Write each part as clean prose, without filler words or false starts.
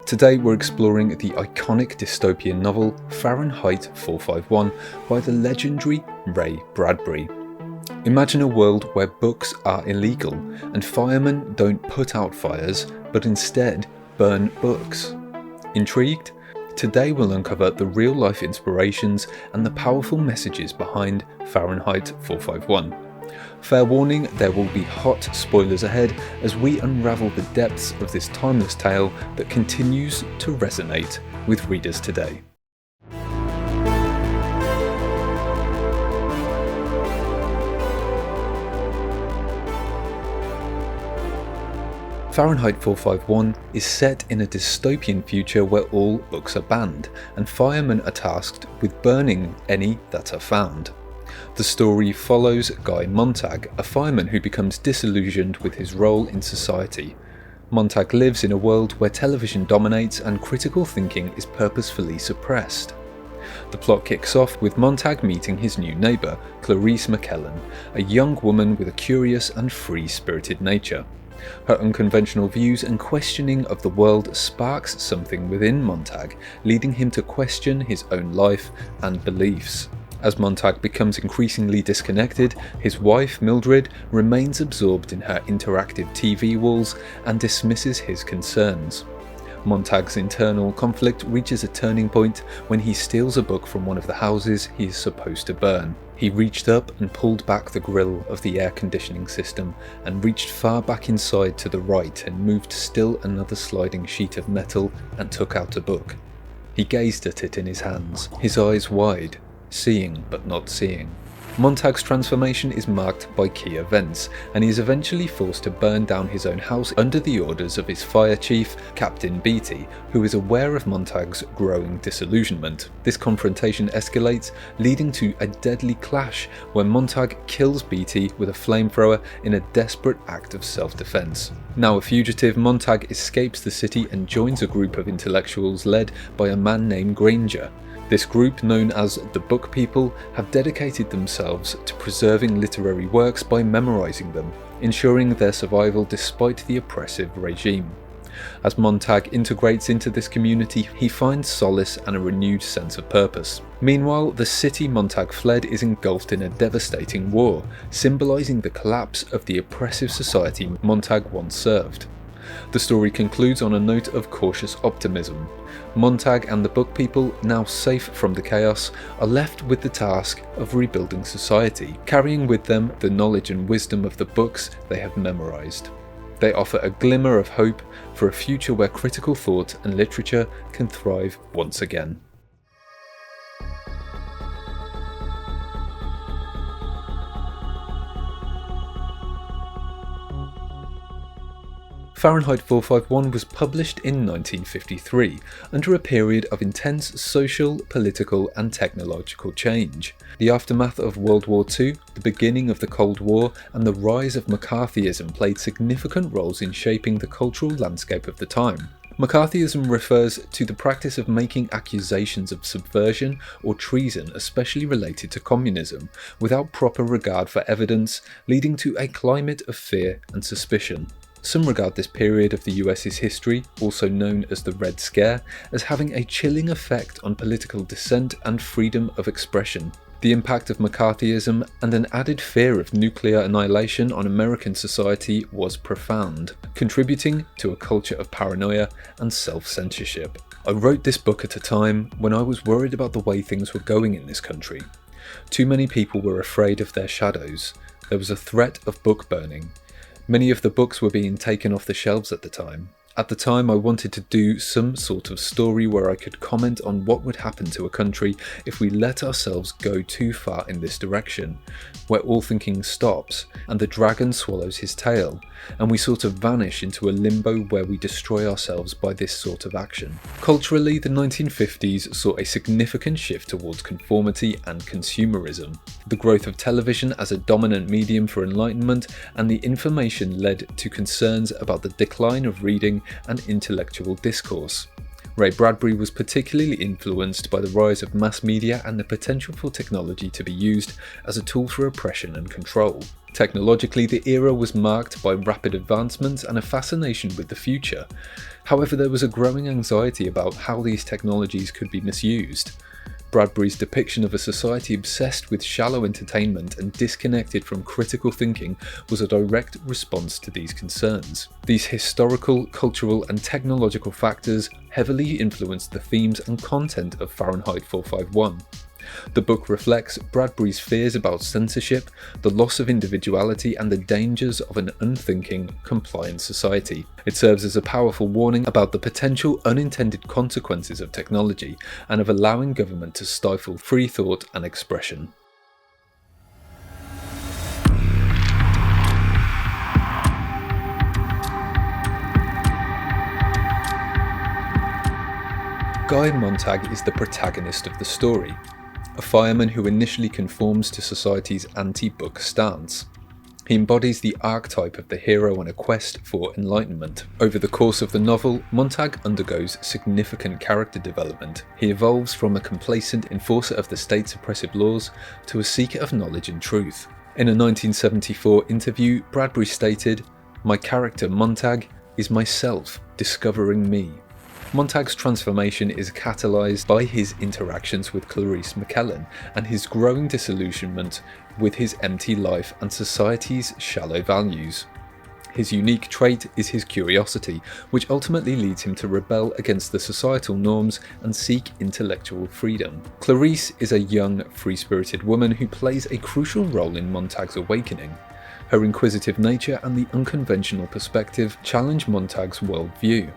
Today we're exploring the iconic dystopian novel Fahrenheit 451 by the legendary Ray Bradbury. Imagine a world where books are illegal and firemen don't put out fires but instead burn books. Intrigued? Today we'll uncover the real-life inspirations and the powerful messages behind Fahrenheit 451. Fair warning, there will be hot spoilers ahead as we unravel the depths of this timeless tale that continues to resonate with readers today. Fahrenheit 451 is set in a dystopian future where all books are banned, and firemen are tasked with burning any that are found. The story follows Guy Montag, a fireman who becomes disillusioned with his role in society. Montag lives in a world where television dominates and critical thinking is purposefully suppressed. The plot kicks off with Montag meeting his new neighbour, Clarice McKellen, a young woman with a curious and free-spirited nature. Her unconventional views and questioning of the world sparks something within Montag, leading him to question his own life and beliefs. As Montag becomes increasingly disconnected, his wife, Mildred, remains absorbed in her interactive TV walls and dismisses his concerns. Montag's internal conflict reaches a turning point when he steals a book from one of the houses he is supposed to burn. He reached up and pulled back the grill of the air conditioning system and reached far back inside to the right and moved still another sliding sheet of metal and took out a book. He gazed at it in his hands, his eyes wide, seeing but not seeing. Montag's transformation is marked by key events, and he is eventually forced to burn down his own house under the orders of his fire chief, Captain Beatty, who is aware of Montag's growing disillusionment. This confrontation escalates, leading to a deadly clash where Montag kills Beatty with a flamethrower in a desperate act of self-defense. Now a fugitive, Montag escapes the city and joins a group of intellectuals led by a man named Granger. This group, known as the Book People, have dedicated themselves to preserving literary works by memorizing them, ensuring their survival despite the oppressive regime. As Montag integrates into this community, he finds solace and a renewed sense of purpose. Meanwhile, the city Montag fled is engulfed in a devastating war, symbolizing the collapse of the oppressive society Montag once served. The story concludes on a note of cautious optimism. Montag and the Book People, now safe from the chaos, are left with the task of rebuilding society, carrying with them the knowledge and wisdom of the books they have memorized. They offer a glimmer of hope for a future where critical thought and literature can thrive once again. Fahrenheit 451 was published in 1953, under a period of intense social, political and technological change. The aftermath of World War II, the beginning of the Cold War and the rise of McCarthyism played significant roles in shaping the cultural landscape of the time. McCarthyism refers to the practice of making accusations of subversion or treason, especially related to communism, without proper regard for evidence, leading to a climate of fear and suspicion. Some regard this period of the US's history, also known as the Red Scare, as having a chilling effect on political dissent and freedom of expression. The impact of McCarthyism and an added fear of nuclear annihilation on American society was profound, contributing to a culture of paranoia and self-censorship. I wrote this book at a time when I was worried about the way things were going in this country. Too many people were afraid of their shadows. There was a threat of book burning. Many of the books were being taken off the shelves at the time. At the time, I wanted to do some sort of story where I could comment on what would happen to a country if we let ourselves go too far in this direction, where all thinking stops and the dragon swallows his tail, and we sort of vanish into a limbo where we destroy ourselves by this sort of action. Culturally, the 1950s saw a significant shift towards conformity and consumerism. The growth of television as a dominant medium for enlightenment and the information led to concerns about the decline of reading and intellectual discourse. Ray Bradbury was particularly influenced by the rise of mass media and the potential for technology to be used as a tool for oppression and control. Technologically, the era was marked by rapid advancements and a fascination with the future. However, there was a growing anxiety about how these technologies could be misused. Bradbury's depiction of a society obsessed with shallow entertainment and disconnected from critical thinking was a direct response to these concerns. These historical, cultural, and technological factors heavily influenced the themes and content of Fahrenheit 451. The book reflects Bradbury's fears about censorship, the loss of individuality, and the dangers of an unthinking, compliant society. It serves as a powerful warning about the potential unintended consequences of technology and of allowing government to stifle free thought and expression. Guy Montag is the protagonist of the story, a fireman who initially conforms to society's anti-book stance. He embodies the archetype of the hero on a quest for enlightenment. Over the course of the novel, Montag undergoes significant character development. He evolves from a complacent enforcer of the state's oppressive laws to a seeker of knowledge and truth. In a 1974 interview, Bradbury stated, "My character Montag is myself discovering me." Montag's transformation is catalysed by his interactions with Clarice McKellen and his growing disillusionment with his empty life and society's shallow values. His unique trait is his curiosity, which ultimately leads him to rebel against the societal norms and seek intellectual freedom. Clarice is a young, free-spirited woman who plays a crucial role in Montag's awakening. Her inquisitive nature and the unconventional perspective challenge Montag's worldview.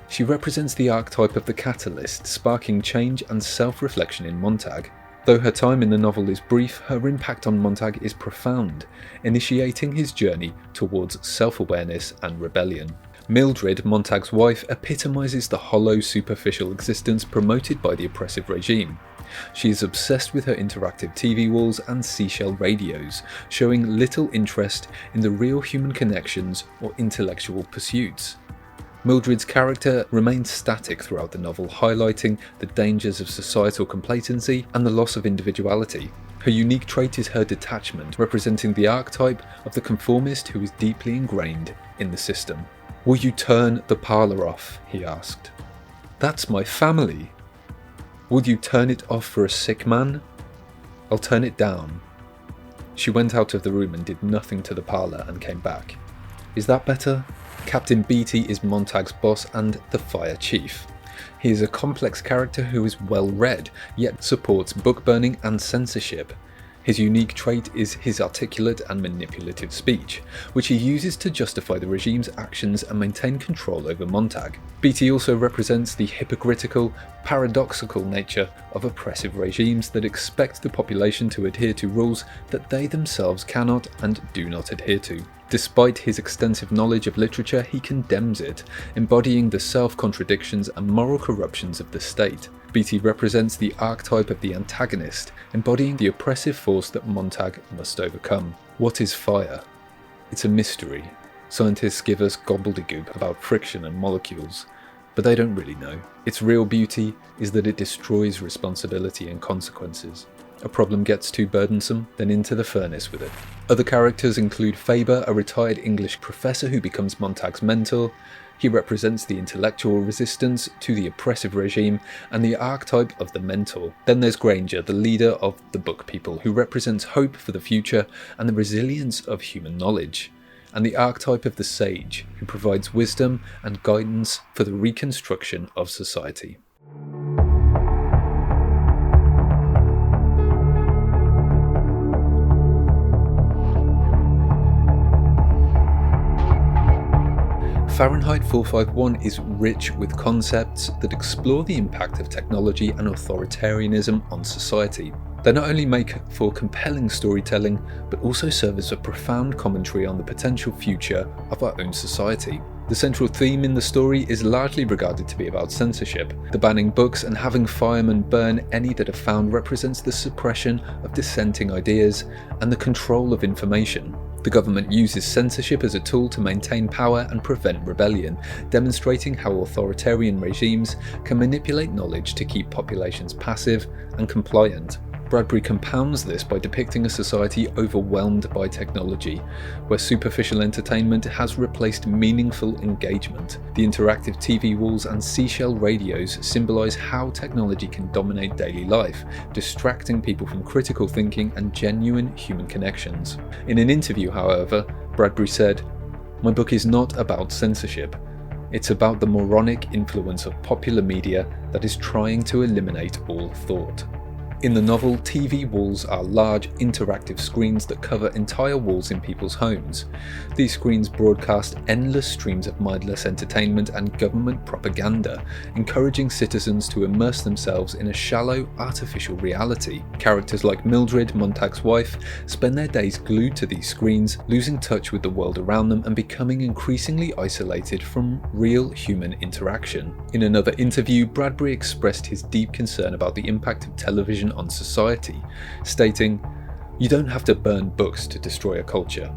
She represents the archetype of the catalyst, sparking change and self-reflection in Montag. Though her time in the novel is brief, her impact on Montag is profound, initiating his journey towards self-awareness and rebellion. Mildred, Montag's wife, epitomizes the hollow, superficial existence promoted by the oppressive regime. She is obsessed with her interactive TV walls and seashell radios, showing little interest in the real human connections or intellectual pursuits. Mildred's character remains static throughout the novel, highlighting the dangers of societal complacency and the loss of individuality. Her unique trait is her detachment, representing the archetype of the conformist who is deeply ingrained in the system. "Will you turn the parlour off?" he asked. "That's my family." "Will you turn it off for a sick man?" "I'll turn it down." She went out of the room and did nothing to the parlour and came back. "Is that better?" Captain Beatty is Montag's boss and the fire chief. He is a complex character who is well read, yet supports book burning and censorship. His unique trait is his articulate and manipulative speech, which he uses to justify the regime's actions and maintain control over Montag. Beatty also represents the hypocritical, paradoxical nature of oppressive regimes that expect the population to adhere to rules that they themselves cannot and do not adhere to. Despite his extensive knowledge of literature, he condemns it, embodying the self-contradictions and moral corruptions of the state. Beatty represents the archetype of the antagonist, embodying the oppressive force that Montag must overcome. What is fire? It's a mystery. Scientists give us gobbledygook about friction and molecules, but they don't really know. Its real beauty is that it destroys responsibility and consequences. A problem gets too burdensome, then into the furnace with it. Other characters include Faber, a retired English professor who becomes Montag's mentor. He represents the intellectual resistance to the oppressive regime and the archetype of the mentor. Then there's Granger, the leader of the book people, who represents hope for the future and the resilience of human knowledge. And the archetype of the sage, who provides wisdom and guidance for the reconstruction of society. Fahrenheit 451 is rich with concepts that explore the impact of technology and authoritarianism on society. They not only make for compelling storytelling, but also serve as a profound commentary on the potential future of our own society. The central theme in the story is largely regarded to be about censorship. The banning books and having firemen burn any that are found represents the suppression of dissenting ideas and the control of information. The government uses censorship as a tool to maintain power and prevent rebellion, demonstrating how authoritarian regimes can manipulate knowledge to keep populations passive and compliant. Bradbury compounds this by depicting a society overwhelmed by technology, where superficial entertainment has replaced meaningful engagement. The interactive TV walls and seashell radios symbolise how technology can dominate daily life, distracting people from critical thinking and genuine human connections. In an interview, however, Bradbury said, "My book is not about censorship. It's about the moronic influence of popular media that is trying to eliminate all thought." In the novel, TV walls are large, interactive screens that cover entire walls in people's homes. These screens broadcast endless streams of mindless entertainment and government propaganda, encouraging citizens to immerse themselves in a shallow, artificial reality. Characters like Mildred, Montag's wife, spend their days glued to these screens, losing touch with the world around them and becoming increasingly isolated from real human interaction. In another interview, Bradbury expressed his deep concern about the impact of television on society, stating, "You don't have to burn books to destroy a culture.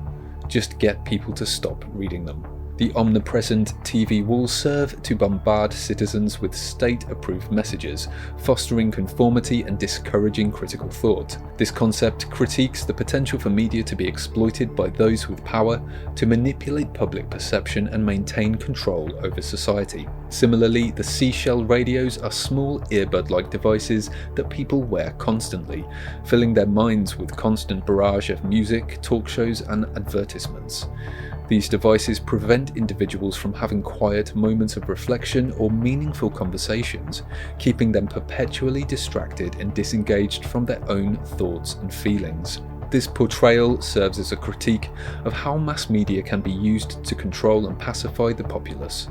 Just get people to stop reading them." The omnipresent TV walls serve to bombard citizens with state-approved messages, fostering conformity and discouraging critical thought. This concept critiques the potential for media to be exploited by those with power to manipulate public perception and maintain control over society. Similarly, the seashell radios are small earbud-like devices that people wear constantly, filling their minds with constant barrage of music, talk shows, and advertisements. These devices prevent individuals from having quiet moments of reflection or meaningful conversations, keeping them perpetually distracted and disengaged from their own thoughts and feelings. This portrayal serves as a critique of how mass media can be used to control and pacify the populace.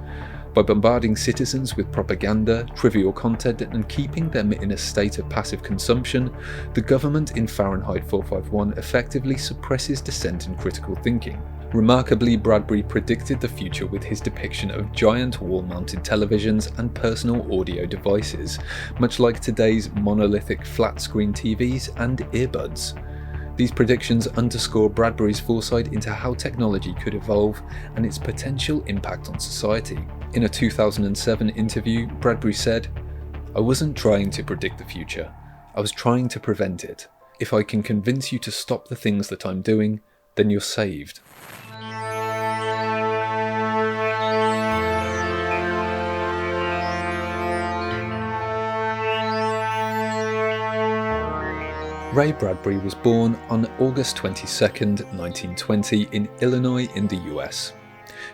By bombarding citizens with propaganda, trivial content, and keeping them in a state of passive consumption, the government in Fahrenheit 451 effectively suppresses dissent and critical thinking. Remarkably, Bradbury predicted the future with his depiction of giant wall-mounted televisions and personal audio devices, much like today's monolithic flat-screen TVs and earbuds. These predictions underscore Bradbury's foresight into how technology could evolve and its potential impact on society. In a 2007 interview, Bradbury said, "I wasn't trying to predict the future, I was trying to prevent it. If I can convince you to stop the things that I'm doing, then you're saved." Ray Bradbury was born on August 22, 1920 in Illinois in the US.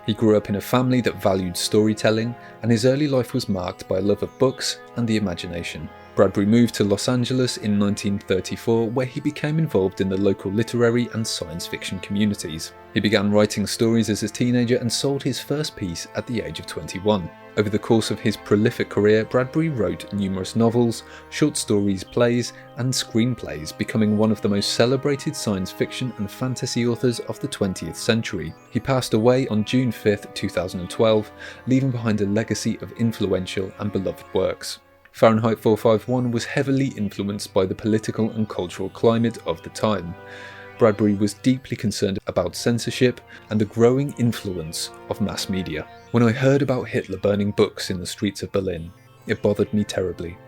He grew up in a family that valued storytelling, and his early life was marked by a love of books and the imagination. Bradbury moved to Los Angeles in 1934, where he became involved in the local literary and science fiction communities. He began writing stories as a teenager and sold his first piece at the age of 21. Over the course of his prolific career, Bradbury wrote numerous novels, short stories, plays, and screenplays, becoming one of the most celebrated science fiction and fantasy authors of the 20th century. He passed away on June 5, 2012, leaving behind a legacy of influential and beloved works. Fahrenheit 451 was heavily influenced by the political and cultural climate of the time. Bradbury was deeply concerned about censorship and the growing influence of mass media. When I heard about Hitler burning books in the streets of Berlin, it bothered me terribly.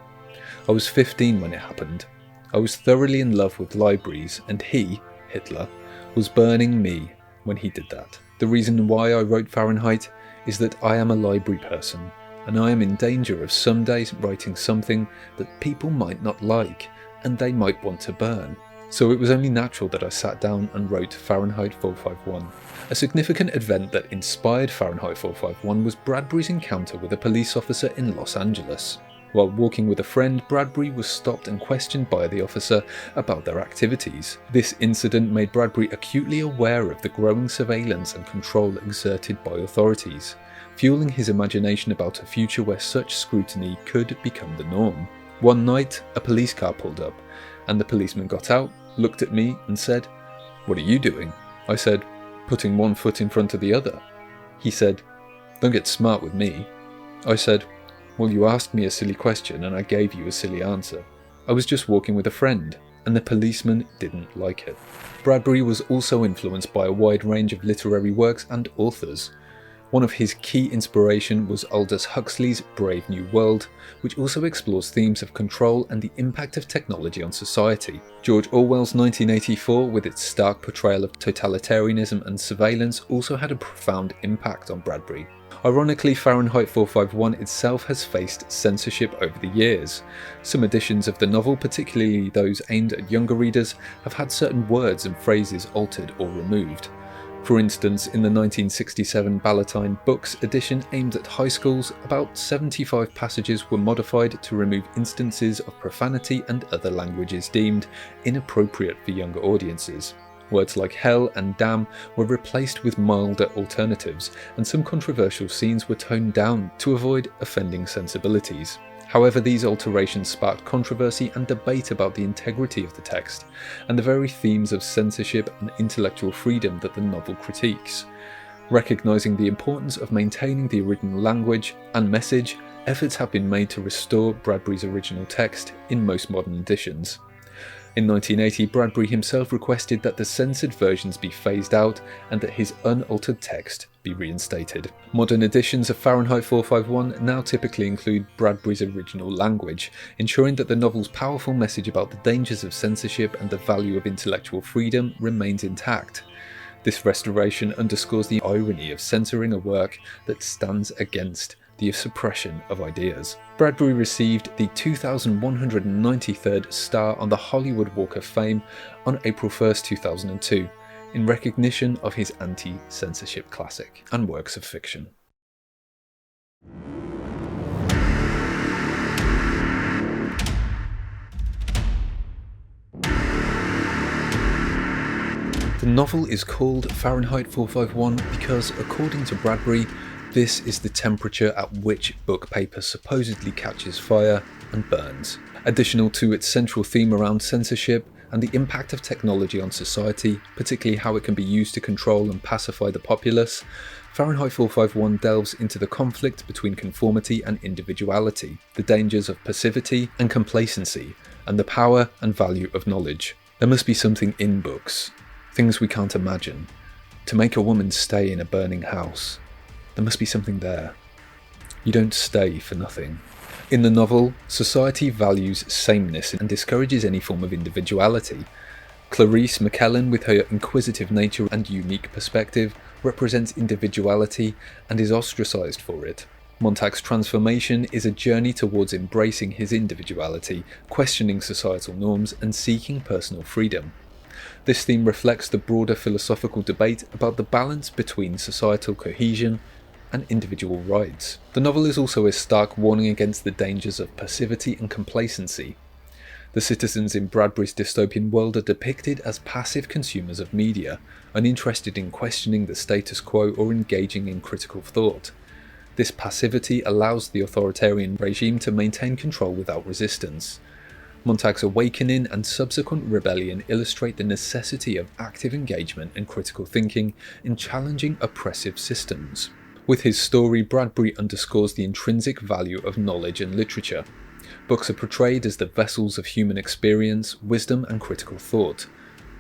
I was 15 when it happened. I was thoroughly in love with libraries, and he, Hitler, was burning me when he did that. The reason why I wrote Fahrenheit is that I am a library person, and I am in danger of someday writing something that people might not like, and they might want to burn. So it was only natural that I sat down and wrote Fahrenheit 451. A significant event that inspired Fahrenheit 451 was Bradbury's encounter with a police officer in Los Angeles. While walking with a friend, Bradbury was stopped and questioned by the officer about their activities. This incident made Bradbury acutely aware of the growing surveillance and control exerted by authorities, fueling his imagination about a future where such scrutiny could become the norm. One night, a police car pulled up, and the policeman got out, looked at me and said, "What are you doing?" I said, "Putting one foot in front of the other." He said, "Don't get smart with me." I said, "Well, you asked me a silly question and I gave you a silly answer. I was just walking with a friend," and the policeman didn't like it. Bradbury was also influenced by a wide range of literary works and authors. One of his key inspiration was Aldous Huxley's Brave New World, which also explores themes of control and the impact of technology on society. George Orwell's 1984, with its stark portrayal of totalitarianism and surveillance, also had a profound impact on Bradbury. Ironically, Fahrenheit 451 itself has faced censorship over the years. Some editions of the novel, particularly those aimed at younger readers, have had certain words and phrases altered or removed. For instance, in the 1967 Ballantine Books edition aimed at high schools, about 75 passages were modified to remove instances of profanity and other languages deemed inappropriate for younger audiences. Words like hell and damn were replaced with milder alternatives, and some controversial scenes were toned down to avoid offending sensibilities. However, these alterations sparked controversy and debate about the integrity of the text, and the very themes of censorship and intellectual freedom that the novel critiques. Recognising the importance of maintaining the original language and message, efforts have been made to restore Bradbury's original text in most modern editions. In 1980, Bradbury himself requested that the censored versions be phased out and that his unaltered text be reinstated. Modern editions of Fahrenheit 451 now typically include Bradbury's original language, ensuring that the novel's powerful message about the dangers of censorship and the value of intellectual freedom remains intact. This restoration underscores the irony of censoring a work that stands against the suppression of ideas. Bradbury received the 2,193rd star on the Hollywood Walk of Fame on April 1, 2002, in recognition of his anti-censorship classic and works of fiction. The novel is called Fahrenheit 451 because, according to Bradbury, this is the temperature at which book paper supposedly catches fire and burns. Additional to its central theme around censorship and the impact of technology on society, particularly how it can be used to control and pacify the populace, Fahrenheit 451 delves into the conflict between conformity and individuality, the dangers of passivity and complacency, and the power and value of knowledge. There must be something in books, things we can't imagine, to make a woman stay in a burning house. There must be something there. You don't stay for nothing. In the novel, society values sameness and discourages any form of individuality. Clarice McKellen, with her inquisitive nature and unique perspective, represents individuality and is ostracised for it. Montag's transformation is a journey towards embracing his individuality, questioning societal norms, and seeking personal freedom. This theme reflects the broader philosophical debate about the balance between societal cohesion and individual rights. The novel is also a stark warning against the dangers of passivity and complacency. The citizens in Bradbury's dystopian world are depicted as passive consumers of media, uninterested in questioning the status quo or engaging in critical thought. This passivity allows the authoritarian regime to maintain control without resistance. Montag's awakening and subsequent rebellion illustrate the necessity of active engagement and critical thinking in challenging oppressive systems. With his story, Bradbury underscores the intrinsic value of knowledge and literature. Books are portrayed as the vessels of human experience, wisdom, and critical thought.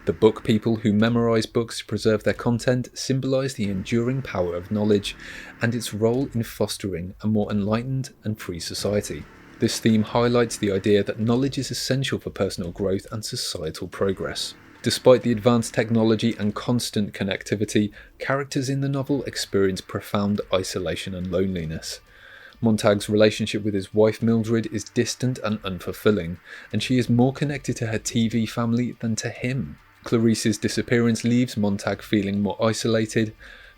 The book people who memorize books to preserve their content symbolize the enduring power of knowledge and its role in fostering a more enlightened and free society. This theme highlights the idea that knowledge is essential for personal growth and societal progress. Despite the advanced technology and constant connectivity, characters in the novel experience profound isolation and loneliness. Montag's relationship with his wife Mildred is distant and unfulfilling, and she is more connected to her TV family than to him. Clarice's disappearance leaves Montag feeling more isolated,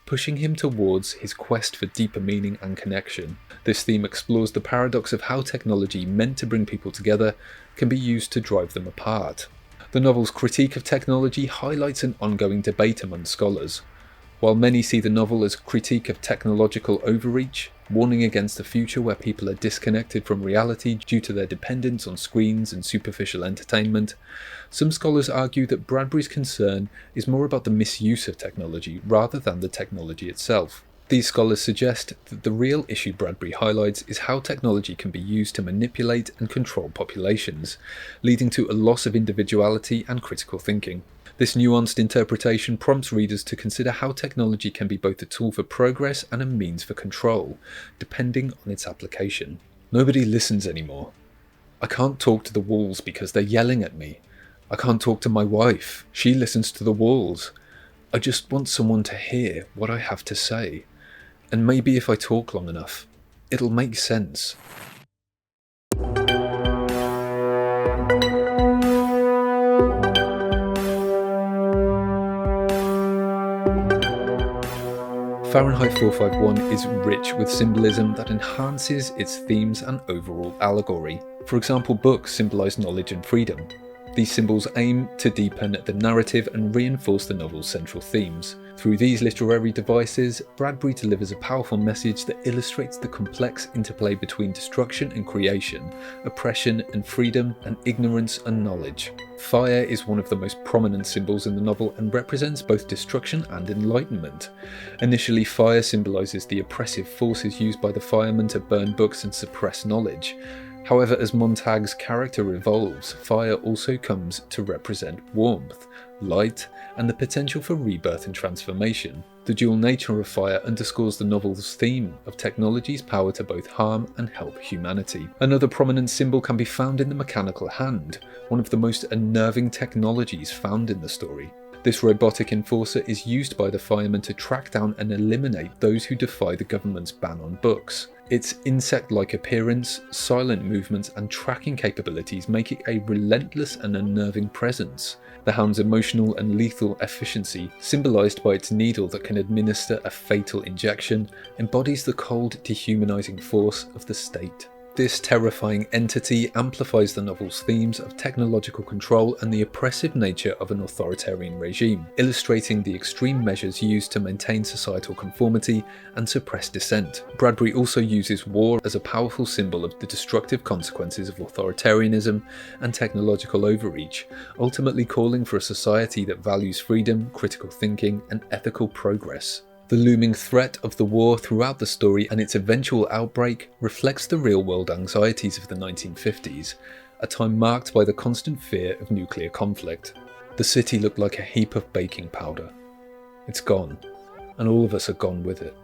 pushing him towards his quest for deeper meaning and connection. This theme explores the paradox of how technology meant to bring people together can be used to drive them apart. The novel's critique of technology highlights an ongoing debate among scholars. While many see the novel as a critique of technological overreach, warning against a future where people are disconnected from reality due to their dependence on screens and superficial entertainment, some scholars argue that Bradbury's concern is more about the misuse of technology rather than the technology itself. These scholars suggest that the real issue Bradbury highlights is how technology can be used to manipulate and control populations, leading to a loss of individuality and critical thinking. This nuanced interpretation prompts readers to consider how technology can be both a tool for progress and a means for control, depending on its application. Nobody listens anymore. I can't talk to the walls because they're yelling at me. I can't talk to my wife. She listens to the walls. I just want someone to hear what I have to say. And maybe if I talk long enough, it'll make sense. Fahrenheit 451 is rich with symbolism that enhances its themes and overall allegory. For example, books symbolise knowledge and freedom. These symbols aim to deepen the narrative and reinforce the novel's central themes. Through these literary devices, Bradbury delivers a powerful message that illustrates the complex interplay between destruction and creation, oppression and freedom, and ignorance and knowledge. Fire is one of the most prominent symbols in the novel and represents both destruction and enlightenment. Initially, fire symbolises the oppressive forces used by the fireman to burn books and suppress knowledge. However, as Montag's character evolves, fire also comes to represent warmth, light, and the potential for rebirth and transformation. The dual nature of fire underscores the novel's theme of technology's power to both harm and help humanity. Another prominent symbol can be found in the mechanical hand, one of the most unnerving technologies found in the story. This robotic enforcer is used by the fireman to track down and eliminate those who defy the government's ban on books. Its insect-like appearance, silent movements, and tracking capabilities make it a relentless and unnerving presence. The hound's emotional and lethal efficiency, symbolised by its needle that can administer a fatal injection, embodies the cold, dehumanising force of the state. This terrifying entity amplifies the novel's themes of technological control and the oppressive nature of an authoritarian regime, illustrating the extreme measures used to maintain societal conformity and suppress dissent. Bradbury also uses war as a powerful symbol of the destructive consequences of authoritarianism and technological overreach, ultimately calling for a society that values freedom, critical thinking, and ethical progress. The looming threat of the war throughout the story and its eventual outbreak reflects the real-world anxieties of the 1950s, a time marked by the constant fear of nuclear conflict. The city looked like a heap of baking powder. It's gone, and all of us are gone with it.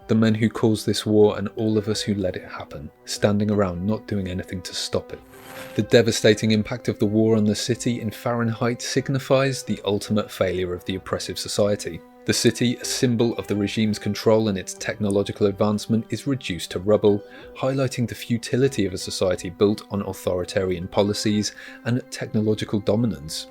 The men who caused this war and all of us who let it happen, standing around not doing anything to stop it. The devastating impact of the war on the city in Fahrenheit signifies the ultimate failure of the oppressive society. The city, a symbol of the regime's control and its technological advancement, is reduced to rubble, highlighting the futility of a society built on authoritarian policies and technological dominance.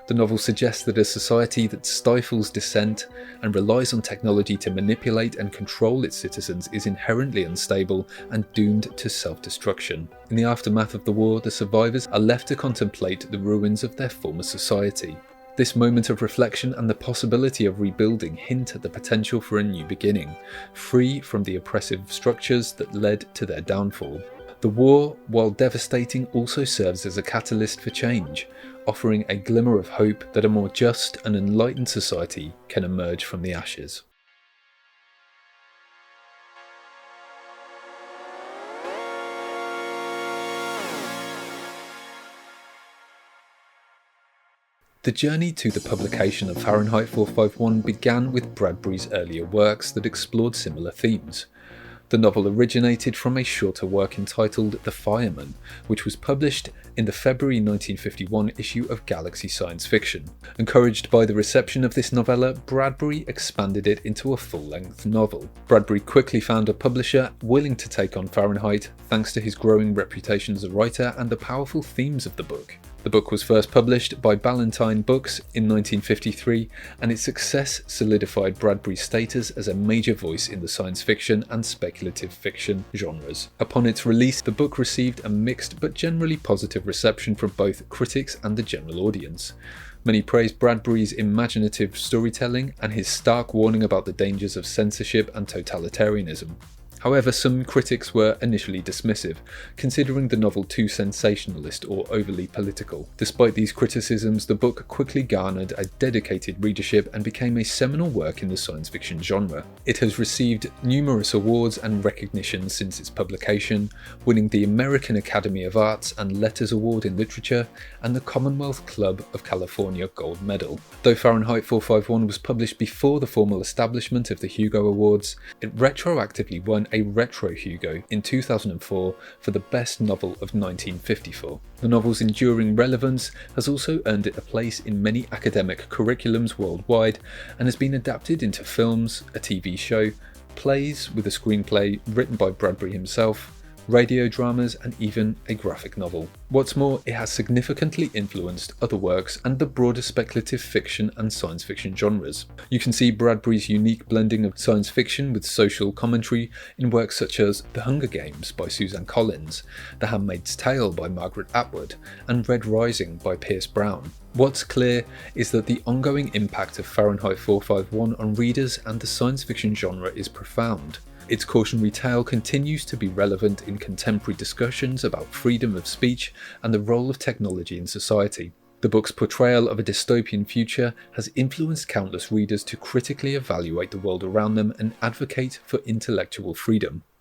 The novel suggests that a society that stifles dissent and relies on technology to manipulate and control its citizens is inherently unstable and doomed to self-destruction. In the aftermath of the war, the survivors are left to contemplate the ruins of their former society. This moment of reflection and the possibility of rebuilding hint at the potential for a new beginning, free from the oppressive structures that led to their downfall. The war, while devastating, also serves as a catalyst for change, offering a glimmer of hope that a more just and enlightened society can emerge from the ashes. The journey to the publication of Fahrenheit 451 began with Bradbury's earlier works that explored similar themes. The novel originated from a shorter work entitled The Fireman, which was published in the February 1951 issue of Galaxy Science Fiction. Encouraged by the reception of this novella, Bradbury expanded it into a full-length novel. Bradbury quickly found a publisher willing to take on Fahrenheit, thanks to his growing reputation as a writer and the powerful themes of the book. The book was first published by Ballantine Books in 1953, and its success solidified Bradbury's status as a major voice in the science fiction and speculative fiction genres. Upon its release, the book received a mixed but generally positive reception from both critics and the general audience. Many praised Bradbury's imaginative storytelling and his stark warning about the dangers of censorship and totalitarianism. However, some critics were initially dismissive, considering the novel too sensationalist or overly political. Despite these criticisms, the book quickly garnered a dedicated readership and became a seminal work in the science fiction genre. It has received numerous awards and recognition since its publication, winning the American Academy of Arts and Letters Award in Literature and the Commonwealth Club of California Gold Medal. Though Fahrenheit 451 was published before the formal establishment of the Hugo Awards, it retroactively won a Retro Hugo in 2004 for the best novel of 1954. The novel's enduring relevance has also earned it a place in many academic curriculums worldwide and has been adapted into films, a TV show, plays with a screenplay written by Bradbury himself, radio dramas, and even a graphic novel. What's more, it has significantly influenced other works and the broader speculative fiction and science fiction genres. You can see Bradbury's unique blending of science fiction with social commentary in works such as The Hunger Games by Suzanne Collins, The Handmaid's Tale by Margaret Atwood, and Red Rising by Pierce Brown. What's clear is that the ongoing impact of Fahrenheit 451 on readers and the science fiction genre is profound. Its cautionary tale continues to be relevant in contemporary discussions about freedom of speech and the role of technology in society. The book's portrayal of a dystopian future has influenced countless readers to critically evaluate the world around them and advocate for intellectual freedom.